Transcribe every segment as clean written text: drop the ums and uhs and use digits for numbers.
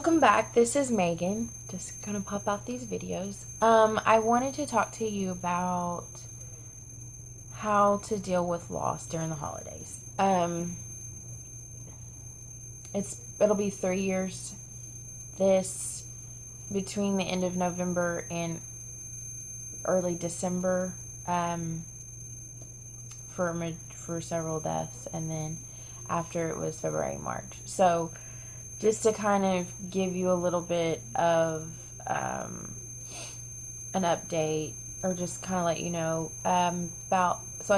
Welcome back. This is Megan. Just gonna pop out these videos. I wanted to talk to you about how to deal with loss during the holidays. It'll be 3 years this between the end of November and early December for several deaths, and then after it was February, March. So just to kind of give you a little bit of an update, or just kind of let you know, I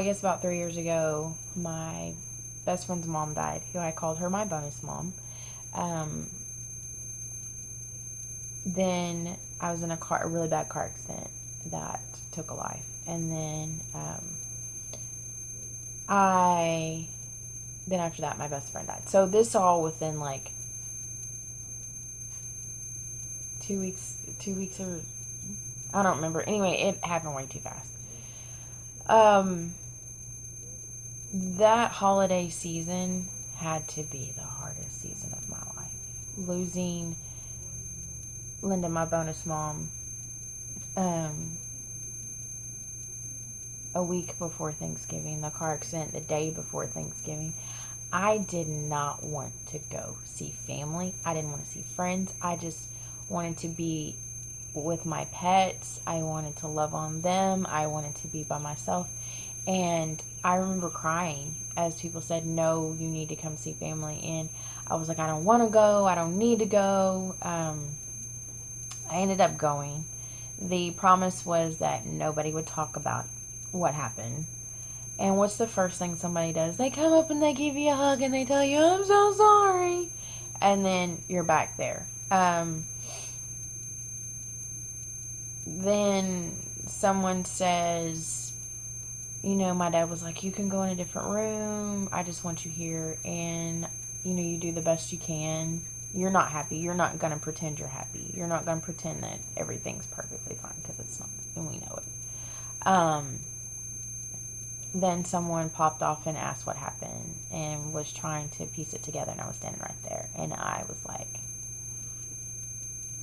guess about 3 years ago, my best friend's mom died, who I called her my bonus mom. Then I was in a really bad car accident that took a life, and then after that, my best friend died. So this all within like 2 weeks, or I don't remember. Anyway, it happened way too fast. That holiday season had to be the hardest season of my life. Losing Linda, my bonus mom, a week before Thanksgiving, the car accident the day before Thanksgiving. I did not want to go see family. I didn't want to see friends. I just wanted to be with my pets. I wanted to love on them. I wanted to be by myself. And I remember crying as people said, no, you need to come see family. And I was like, I don't want to go. I don't need to go. I ended up going. The promise was that nobody would talk about what happened. And what's the first thing somebody does? They come up and they give you a hug and they tell you, I'm so sorry. And then you're back there. Then someone says, my dad was like, you can go in a different room. I just want you here. And, you do the best you can. You're not happy. You're not going to pretend you're happy. You're not going to pretend that everything's perfectly fine, because it's not. And we know it. Then someone popped off and asked what happened and was trying to piece it together, and I was standing right there. And I was like,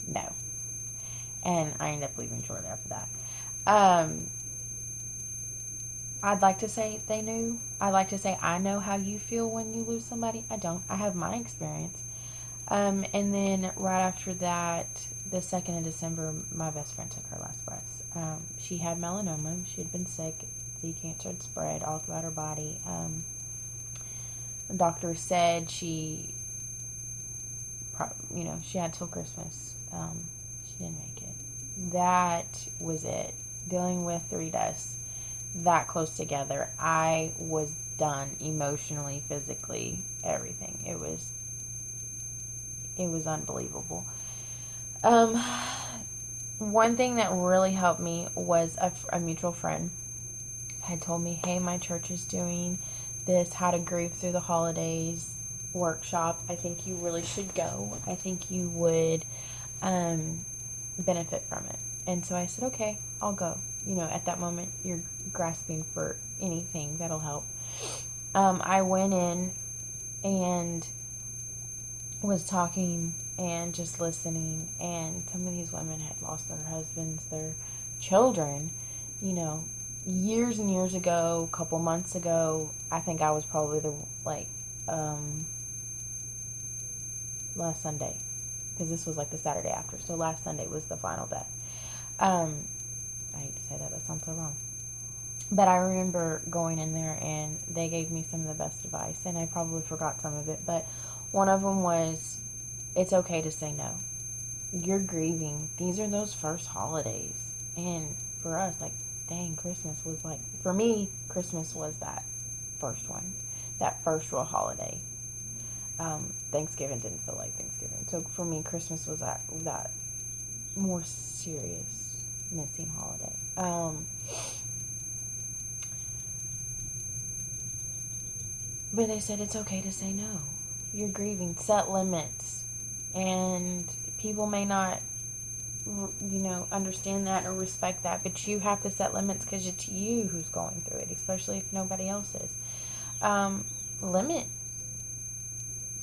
no. And I ended up leaving shortly after that. I'd like to say they knew. I'd like to say I know how you feel when you lose somebody. I don't. I have my experience. And then right after that, the 2nd of December, my best friend took her last breath. She had melanoma. She had been sick. The cancer had spread all throughout her body. The doctor said she had till Christmas. She didn't make it. That was it. Dealing with 3 deaths that close together, I was done emotionally, physically, everything. It was unbelievable. One thing that really helped me was a mutual friend had told me, hey, my church is doing this how to grieve through the holidays workshop. I think you really should go. I think you would benefit from it. And so I said, okay, I'll go. At that moment, you're grasping for anything that'll help. I went in and was talking and just listening, and some of these women had lost their husbands, their children, years and years ago, a couple months ago. I think I was probably last Sunday, because this was like the Saturday after, so last Sunday was the final death. I hate to say that sounds so wrong. But I remember going in there and they gave me some of the best advice, and I probably forgot some of it, but one of them was, it's okay to say no. You're grieving. These are those first holidays. And for us, dang, Christmas was for me, Christmas was that first one, that first real holiday. Thanksgiving didn't feel like Thanksgiving. So for me, Christmas was that more serious missing holiday. But they said it's okay to say no. You're grieving. Set limits. And people may not, understand that or respect that, but you have to set limits, because it's you who's going through it, especially if nobody else is. Limit,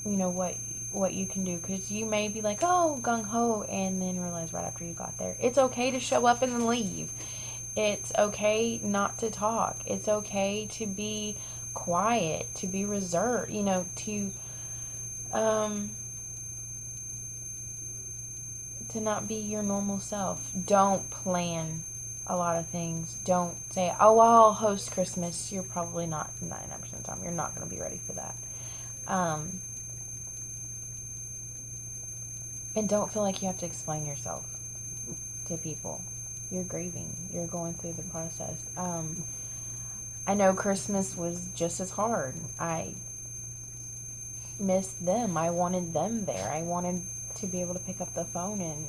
what what you can do, because you may be like, oh, gung-ho, and then realize right after you got there, it's okay to show up and then leave. It's okay not to talk. It's okay to be quiet, to be reserved, um, to not be your normal self. Don't plan a lot of things. Don't say, oh, I'll host Christmas. You're probably not, 99% of the time, you're not going to be ready for that. And don't feel like you have to explain yourself to people. You're grieving. You're going through the process. I know Christmas was just as hard. I missed them. I wanted them there. I wanted to be able to pick up the phone and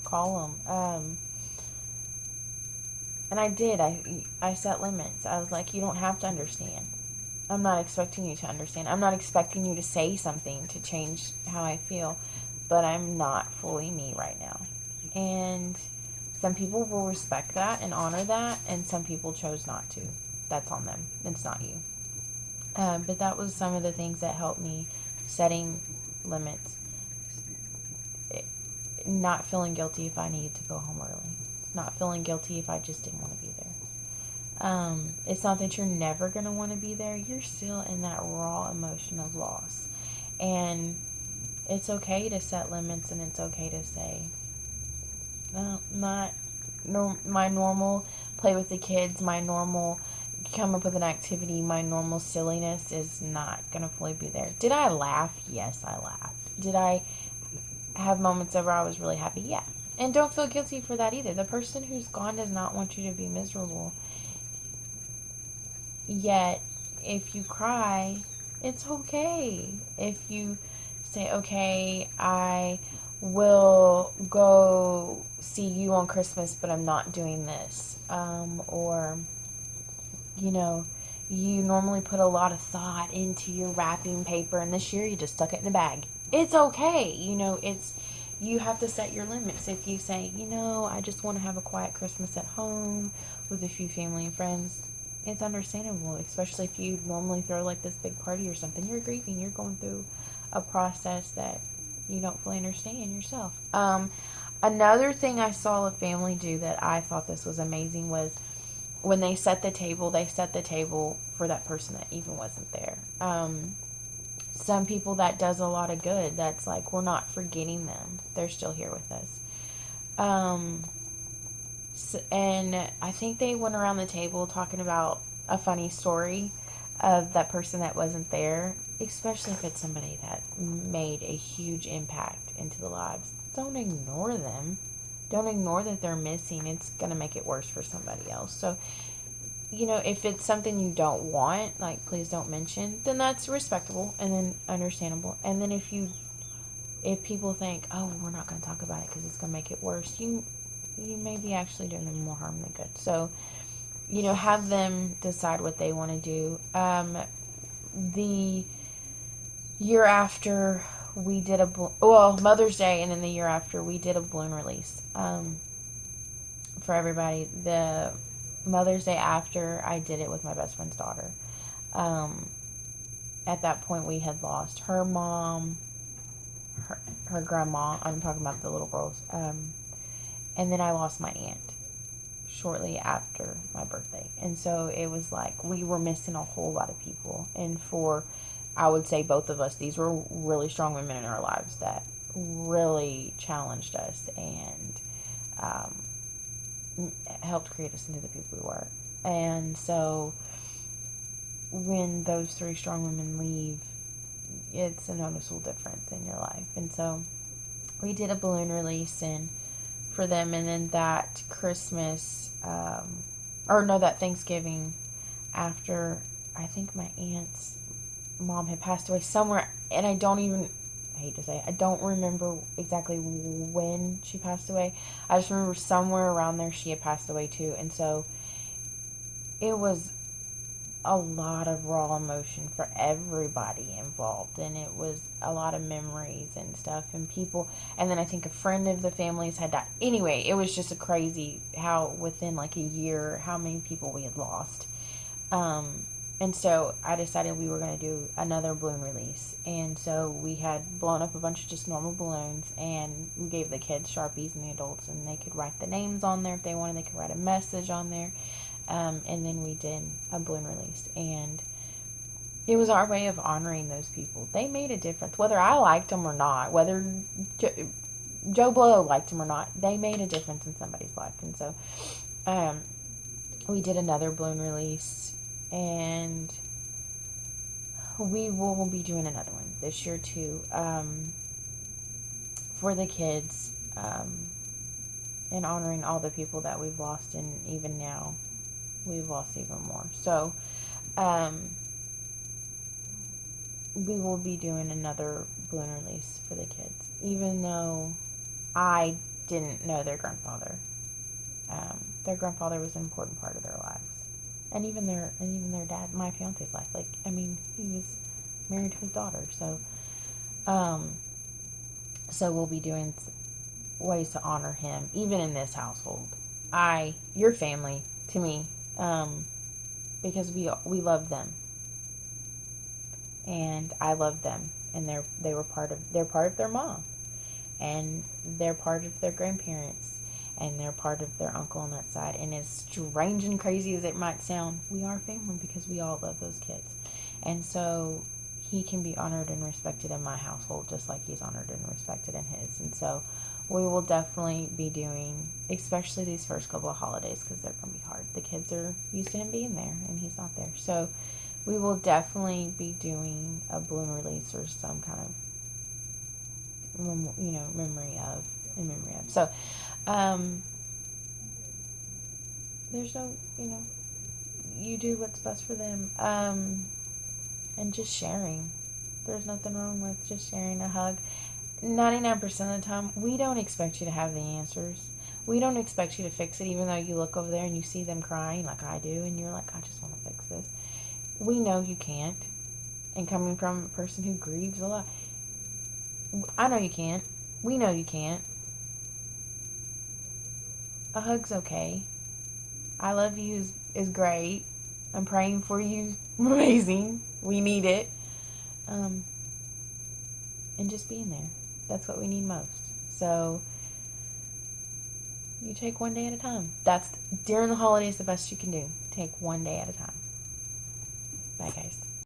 call them. And I did. I set limits. I was like, you don't have to understand. I'm not expecting you to understand. I'm not expecting you to say something to change how I feel. But I'm not fully me right now. And some people will respect that and honor that, and some people chose not to. That's on them. It's not you. But that was some of the things that helped me setting limits. Not feeling guilty if I needed to go home early. Not feeling guilty if I just didn't want to be there. It's not that you're never going to want to be there. You're still in that raw emotion of loss. And it's okay to set limits, and it's okay to say, no, my normal play with the kids, my normal come up with an activity, my normal silliness is not going to fully be there. Did I laugh? Yes, I laughed. Did I have moments where I was really happy? Yeah. And don't feel guilty for that either. The person who's gone does not want you to be miserable. Yet, if you cry, it's okay. If you say, okay, I will go see you on Christmas, but I'm not doing this. Or, you normally put a lot of thought into your wrapping paper, and this year you just stuck it in a bag. It's okay. You have to set your limits. If you say, I just want to have a quiet Christmas at home with a few family and friends, it's understandable, especially if you normally throw like this big party or something. You're grieving. You're going through a process that you don't fully understand yourself. Another thing I saw a family do that I thought this was amazing was when they set the table for that person that even wasn't there. Some people that does a lot of good. That's like, we're not forgetting them. They're still here with us. And I think they went around the table talking about a funny story of that person that wasn't there, especially if it's somebody that made a huge impact into the lives. Don't ignore them. Don't ignore that they're missing. It's going to make it worse for somebody else. So, if it's something you don't want, like please don't mention, then that's respectable and then understandable. And then if people think, oh, we're not going to talk about it because it's going to make it worse, you may be actually doing them more harm than good. So, have them decide what they want to do. The year after we did Mother's Day, and then the year after we did a balloon release for everybody. The Mother's Day after, I did it with my best friend's daughter. At that point, we had lost her mom, her grandma. I'm talking about the little girls. And then I lost my aunt shortly after my birthday. And so it was like we were missing a whole lot of people. And for, I would say, both of us, these were really strong women in our lives that really challenged us and helped create us into the people we were. And so when those three strong women leave, it's a noticeable difference in your life. And so we did a balloon release and for them, and then that Christmas, that Thanksgiving, after I think my aunt's mom had passed away somewhere, and I hate to say it, I don't remember exactly when she passed away. I just remember somewhere around there she had passed away too, and so it was a lot of raw emotion for everybody involved, and it was a lot of memories and stuff and people. And then I think a friend of the family's had died. Anyway, it was just a crazy how within like a year how many people we had lost. And so I decided we were going to do another balloon release. And so we had blown up a bunch of just normal balloons, and we gave the kids Sharpies and the adults, and they could write the names on there if they wanted. They could write a message on there. And then we did a balloon release. And it was our way of honoring those people. They made a difference. Whether I liked them or not, whether Joe Blow liked them or not, they made a difference in somebody's life. And so we did another balloon release, and we will be doing another one this year too, for the kids, and honoring all the people that we've lost, and even now we've lost even more. So we will be doing another balloon release for the kids, even though I didn't know their grandfather. Their grandfather was an important part of their lives, and even their dad, my fiance's life. Like, I mean, he was married to his daughter, so so we'll be doing ways to honor him, even in this household. Your family to me, because we love them, and I love them, and they're part of their mom, and they're part of their grandparents, and they're part of their uncle on that side. And as strange and crazy as it might sound, we are family because we all love those kids. And so he can be honored and respected in my household just like he's honored and respected in his. And so we will definitely be doing, especially these first couple of holidays, because they're going to be hard. The kids are used to him being there, and he's not there. So we will definitely be doing a balloon release or some kind of, memory of. So there's no, you do what's best for them, and just sharing. There's nothing wrong with just sharing a hug. 99% of the time, we don't expect you to have the answers. We don't expect you to fix it, even though you look over there and you see them crying like I do, and you're like, I just want to fix this. We know you can't. And coming from a person who grieves a lot, I know you can't. We know you can't. A hug's okay. I love you is great. I'm praying for you. Amazing. We need it. And just being there. That's what we need most. So you take one day at a time. That's during the holidays the best you can do. Take one day at a time.